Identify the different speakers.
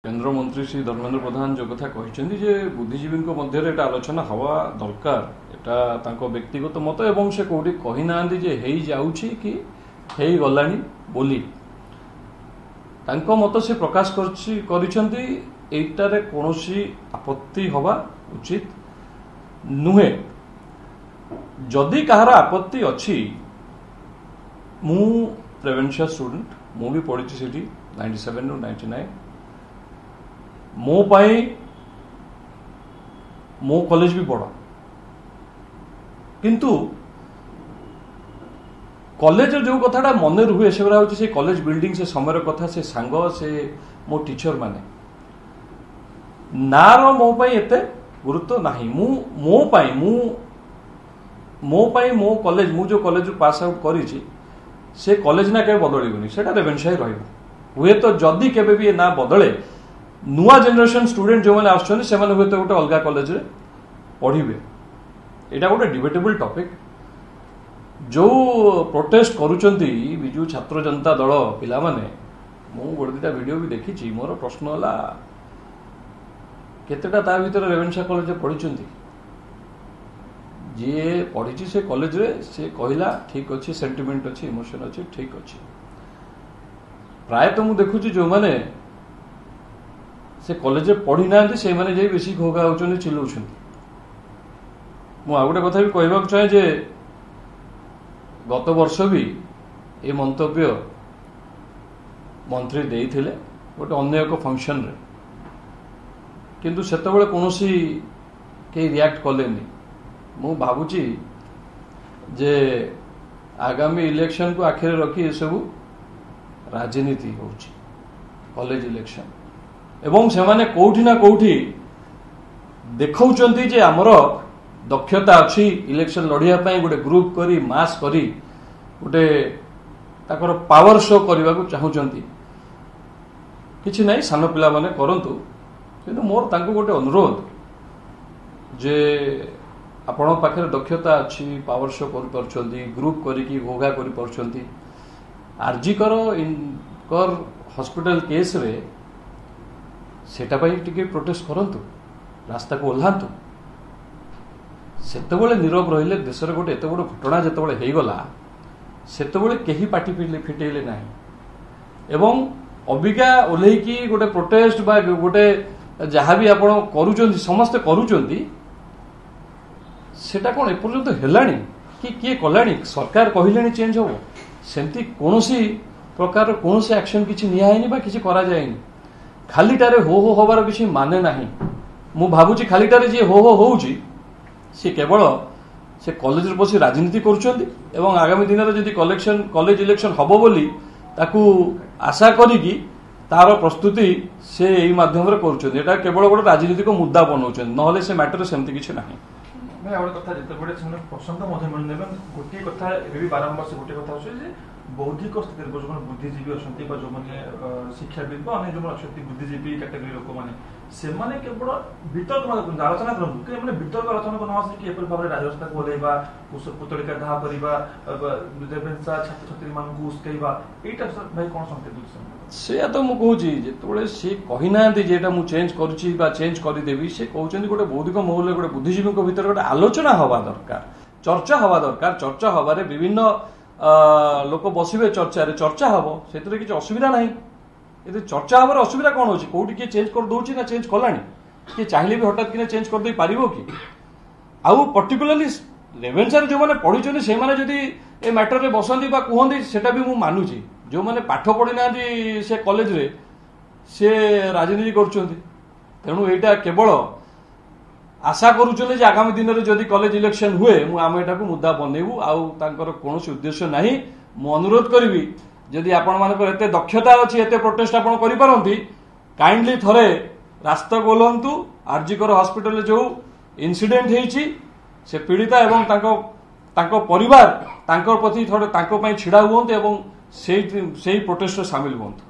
Speaker 1: केन्द्र मंत्री श्री धर्मेन्द्र प्रधान जो कथा कहते बुद्धिजीवी मध्य आलोचना हवा दरकार एटा व्यक्तिगत मत एवं से कौटी कहीना कि हे गलानी बोली मत से प्रकाश कर कौन आपत्ति हवा उचित नुहे जदि कहार आपत्ति अच्छी मु प्रेवेंशियल स्टूडेंट मु भी पढ़ी 97 ରୁ 99 मो कॉलेज भी बड़ किंतु कॉलेज जो कथाटा मन रुहे से हूँ से कॉलेज बिल्डिंग से समय कथा से सांग से मो टीचर माने नार मो एते गुरुत्व नहीं मो कॉलेज मु जो कॉलेज पास आउट करी से कॉलेज ना के बदलनी से रेवेन्सा हुए तो जदि केबे भी ना बदले नुआ जेनरेशन स्टूडेंट जो मैंने आसुच्चंदी से माने हुए तो गोटे अलग कॉलेज रे पढ़िबे एटा गोटे डिबेटेबल टॉपिक जो प्रोटेस्ट करूचंती बिजू छात्र जनता दल पिला माने मु गोटे दिटा वीडियो भी देखी मोर प्रश्न हला केतेटा ता भीतर रेवेन्सा कॉलेज पढ़िचंती जे पढ़ी से कॉलेज रे से कहला ठीक अच्छी सेंटिमेंट अच्छी इमोशन अच्छी ठीक अच्छी प्राय तो मुझे देखुची जो माने से कॉलेज पढ़ी ना से माने जे बेसी घोगा होचंदी चिल्लाउछंती मु आ गोटे कथा भी कहबा चाहे जे गत वर्ष भी ए मंतव्य मंत्री देइथिले गोटे अन्य एक फंक्शन रे किंतु सेतबेले कोनोसी के रिएक्ट कलेनी मु भाबुची जे आगामी इलेक्शन को आखिर रखी ये सब राजनीति होची कॉलेज इलेक्शन एवं से माने कोठी ना कोठी देखौचंती जे हमर दक्षता अच्छी इलेक्शन लड़िया पाई गोटे ग्रुप करी मास करी गोटे ताकर पावर शो करने को चाहूचंती किछि नहीं सान पिला माने करंतु किंतु मोर तांको गोटे अनुरोध जे आपण पाखे दक्षता अच्छी पावर शो कर परछंती ग्रुप करी घोघा कर परछंती आरजी कर हॉस्पिटल केस रे सेटा पाई टिके प्रोटेस्ट करंतु रास्ता को ओल्हांतु सेतबेले नीरव रहिले देश रे गोटे एते बड़ घटना जेतबेले हेई गला सेतबेले केही पार्टी फिटेले नाही एवं अबिका ओल्हेई की गोटे प्रोटेस्ट बा गोटे जहाँ भी आपण करूचंती समस्त करूचंती सेटा कोन एपर्यंत हेलाणी कि किए कलाणी सरकार कहलेनी चेंज हो सेमती कोनोसी प्रकार कोनोसी एक्शन किछि नियायनी बा किछि करा जायनी खालीटारे हो होबार किछि माने नाही मु भाबुची खालीटारे जे हो होउची से केवल से कॉलेज रे बसी राजनीति करूचंती एवं आगामी दिन रे जदि कॉलेज इलेक्शन हबो बोली ताकू आशा करिकी तार प्रस्तुति से एई माध्यम रे करूचंती एटा केवल गोटे राजनीतिक मुद्दा बनौचंती नहले से मैटर सेमती किछि नाही
Speaker 2: भाई आ कथा जिते पसंद मिलने गोटे कथा भी बारंबार से गोटे कथा अच्छे बौद्धिक स्थित जो बुद्धिजीवी अच्छा जो मैंने शिक्षाविद जो अच्छा बुद्धिजीवी कैटेगरी लोक मैंने से केवल वितर्क आलोचना करूँ वितर्क आलोचना करना कि भाव में राजवस्था को ओल्लैवा पुतलिका दाह करवा रेवेन्सा छात्र छात्री मान उस्कैवा यहाँ भाई कौन संकेत
Speaker 1: से तो मुझे कहूँ सी कहीना जेटा मुझे चेंज करुच्ची चेंज करदेवी से कहते गोटे बौद्धिक महल गोटे बुद्धिजीवी भीतर गोटे आलोचना हवा दरकार चर्चा हवा दरकार चर्चा हबारे विभिन्न लोक बसवे चर्चा हम से किसी असुविधा ना ये चर्चा हमारे असुविधा कौन होची कोठी किए चेंज कर दउची ना चेंज कलानी किए चाहिए भी हठात कि चेंज कर दे पारिबो कि आउ पर्टिकुलरली रेवेन्सा जो मैंने पढ़ी से माने जदि ए मैटर रे बसंती बा कहंती सेटा भी मु मानुची जो मैंने पाठ पढ़ी ना से कॉलेज रे से राजनीति करुचंती तेणु एटा केवल आशा करुचंती जे आगामी दिन रे जदि कॉलेज इलेक्शन हुए मु आम एटा को मुद्दा बनेबू आउ तांकर कोनोसी उद्देश्य नाही मु अनुरोध करिवि जदि आपण मानकर एते दक्षता अछि एते प्रोटेस्ट आपण करि पारंती काइंडली थरे रास्ता गोलंतु आरजीकर हॉस्पिटल जो इंसिडेंट हेछि से पीड़िता एवं तांको परिवार तांकर प्रति थोड़े तांको पई छिड़ा हुवंते एवं सेही प्रोटेस्ट सामिल हुवंते।